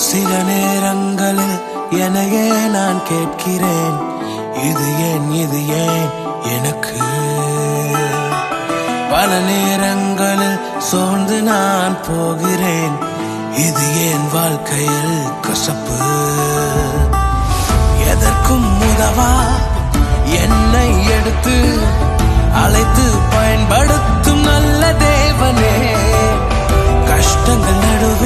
சில நேரங்களில் என்னையே நான் கேட்கிறேன், இது ஏன் எனக்கு. பல நேரங்களில் சோர்ந்து நான் போகிறேன், இது ஏன் வாழ்க்கையில் கசப்பு. எதற்கும் உதவா என்னை எடுத்து அழைத்து பயன்படுத்தும் நல்ல தேவனே, கஷ்டங்கள் நடுவே